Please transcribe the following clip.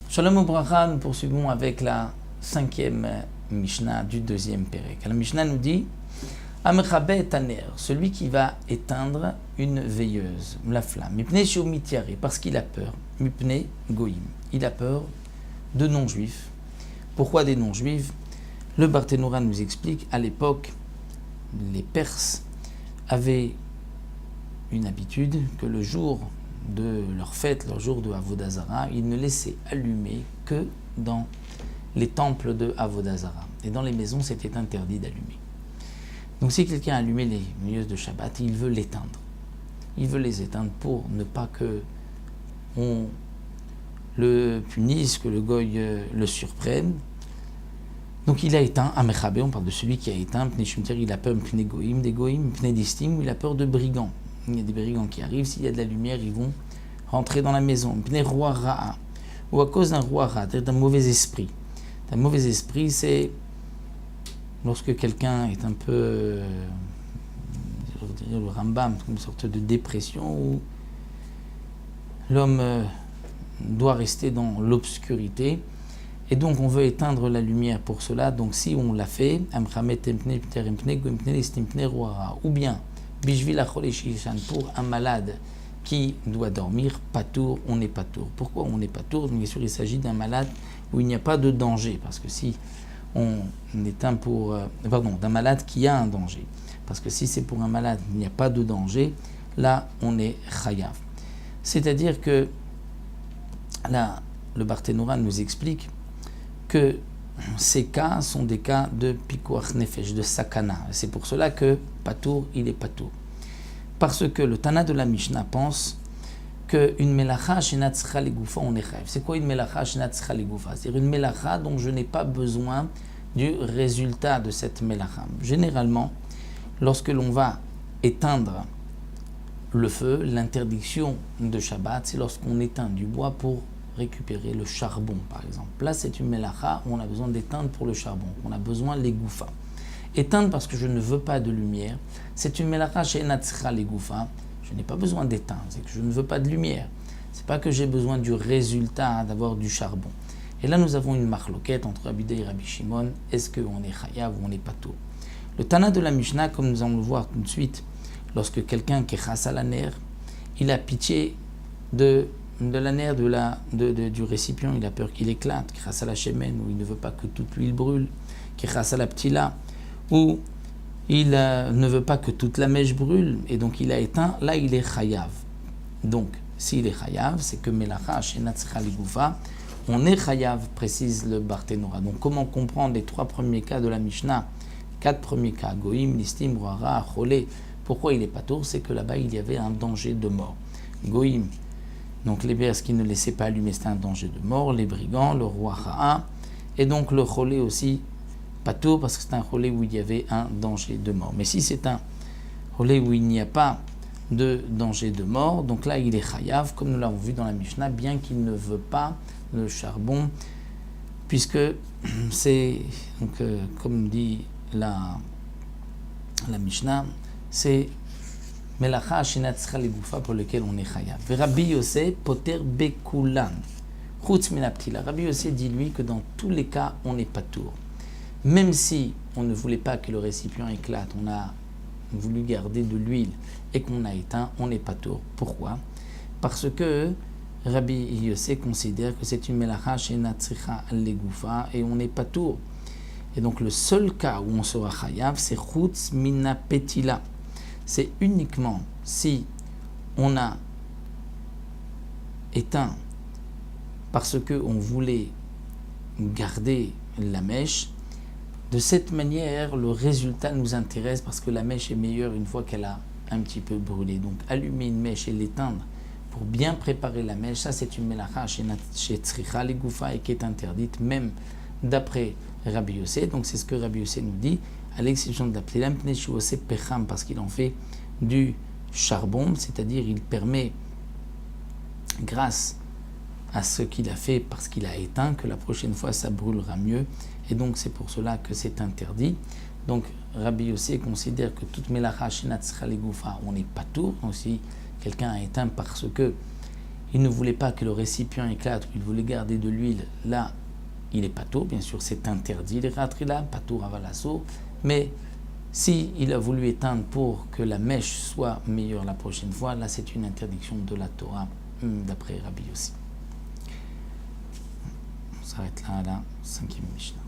Shalom Ubracha, nous poursuivons avec la 5e Mishnah du 2e Pérek. La Mishnah nous dit Amechabeh taner, celui qui va éteindre une veilleuse, la flamme, Mipnei sheu mityare, parce qu'il a peur, Mipnei goïm, il a peur de non-juifs. Pourquoi des non-juifs? Le Barthénoura nous explique, à l'époque, les Perses avaient une habitude que le jour de leur fête, leur jour de Avodah Zara, ils ne laissaient allumer que dans les temples de Avodah Zara. Et dans les maisons, c'était interdit d'allumer. Donc si quelqu'un a allumé les veilleuses de Shabbat, il veut l'éteindre. Il veut les éteindre pour ne pas que on le punisse, que le goy le surprenne. Donc il a éteint, Amechabé, on parle de celui qui a éteint, Pnei Shumter, il a peur, Pnei Goïm, des Goïm, Pnei Distim, il a peur de brigands. Il y a des brigands qui arrivent, s'il y a de la lumière, ils vont rentrer dans la maison. Pnei Roi Ra'a, ou à cause d'un roi Ra'a, c'est-à-dire d'un mauvais esprit. Un mauvais esprit, c'est lorsque quelqu'un est un peu, je dirais le Rambam, une sorte de dépression, où l'homme doit rester dans l'obscurité. Et donc on veut éteindre la lumière pour cela. Donc si on l'a fait, ou bien pour un malade qui doit dormir, patour, on n'est patour. Pourquoi on n'est patour? Bien sûr, il s'agit d'un malade où il n'y a pas de danger, parce que si on éteint pour, d'un malade qui a un danger, parce que si c'est pour un malade il n'y a pas de danger, là on est chayav. C'est-à-dire que là, le Barthénoura nous explique que ces cas sont des cas de pikuach nefesh, de sakana. C'est pour cela que patour, il est patour. Parce que le Tana de la Mishnah pense qu'une melacha shenat tzricha legoufa, on est chayav. C'est quoi une melacha shenat tzricha legoufa? C'est-à-dire une melacha dont je n'ai pas besoin du résultat de cette melacha. Généralement, lorsque l'on va éteindre le feu, l'interdiction de Shabbat, c'est lorsqu'on éteint du bois pour récupérer le charbon, par exemple. Là, c'est une melacha où on a besoin d'éteindre pour le charbon. On a besoin les gouffas. Éteindre parce que je ne veux pas de lumière, c'est une melacha chez Natsra les gouffas. Je n'ai pas besoin d'éteindre, c'est que je ne veux pas de lumière. C'est pas que j'ai besoin du résultat, d'avoir du charbon. Et là, nous avons une marloquette entre Rabbi Yehuda et Rabbi Shimon. Est-ce qu'on est chayav ou on est pato? Le Tana de la Mishnah, comme nous allons le voir tout de suite, lorsque quelqu'un qui est chas à la nerf, il a pitié de la nerf du récipient, il a peur qu'il éclate, qui chasse à la chémène, où il ne veut pas que toute l'huile brûle, qui chasse à la ptila, où il ne veut pas que toute la mèche brûle, et donc il a éteint, là il est chayav. Donc, s'il est chayav, c'est que melacha shenat tzricha legoufa, on est chayav, précise le Barthénoura. Donc comment comprendre les 3 premiers cas de la Mishnah? 4 premiers cas, goïm, listim, roara, cholé. Pourquoi il est patour? C'est que là-bas il y avait un danger de mort. Goïm, donc les Perses qui ne laissaient pas allumer, c'était un danger de mort, les brigands, le roi Ra'a, et donc le cholé aussi, patour, parce que c'est un cholé où il y avait un danger de mort. Mais si c'est un cholé où il n'y a pas de danger de mort, donc là il est chayav, comme nous l'avons vu dans la Mishnah, bien qu'il ne veut pas le charbon, puisque c'est, donc, comme dit la Mishnah, c'est melacha shenat tzricha legoufa pour lequel on est chayav. Rabbi Yossé poter bekulan chutz min haptila. Rabbi Yossé dit lui que dans tous les cas on n'est pas tour. Même si on ne voulait pas que le récipient éclate, on a voulu garder de l'huile et qu'on a éteint, on n'est pas tour. Pourquoi? Parce que Rabbi Yossé considère que c'est une melacha shenat tzricha legoufa et on n'est pas tour. Et donc le seul cas où on sera chayav, c'est chutz min haptila. C'est uniquement si on a éteint parce qu'on voulait garder la mèche. De cette manière, le résultat nous intéresse parce que la mèche est meilleure une fois qu'elle a un petit peu brûlé. Donc allumer une mèche et l'éteindre pour bien préparer la mèche, ça c'est une melacha chez tzricha legoufa et qui est interdite même d'après Rabbi Yossé. Donc c'est ce que Rabbi Yossé nous dit, à l'exception de la ptilam, pnei sheu oseh pecham, parce qu'il en fait du charbon, c'est-à-dire il permet, grâce à ce qu'il a fait parce qu'il a éteint, que la prochaine fois ça brûlera mieux, et donc c'est pour cela que c'est interdit. Donc Rabbi Yossi considère que toute melacha shenat tzricha legoufa, on est patour. Donc si quelqu'un a éteint parce que il ne voulait pas que le récipient éclate, il voulait garder de l'huile, là, il est patour. Bien sûr, c'est interdit, les ratrila, patour avalasso. Mais si il a voulu éteindre pour que la mèche soit meilleure la prochaine fois, là, c'est une interdiction de la Torah, d'après Rabbi Yossi. On s'arrête là à la 5e Mishnah.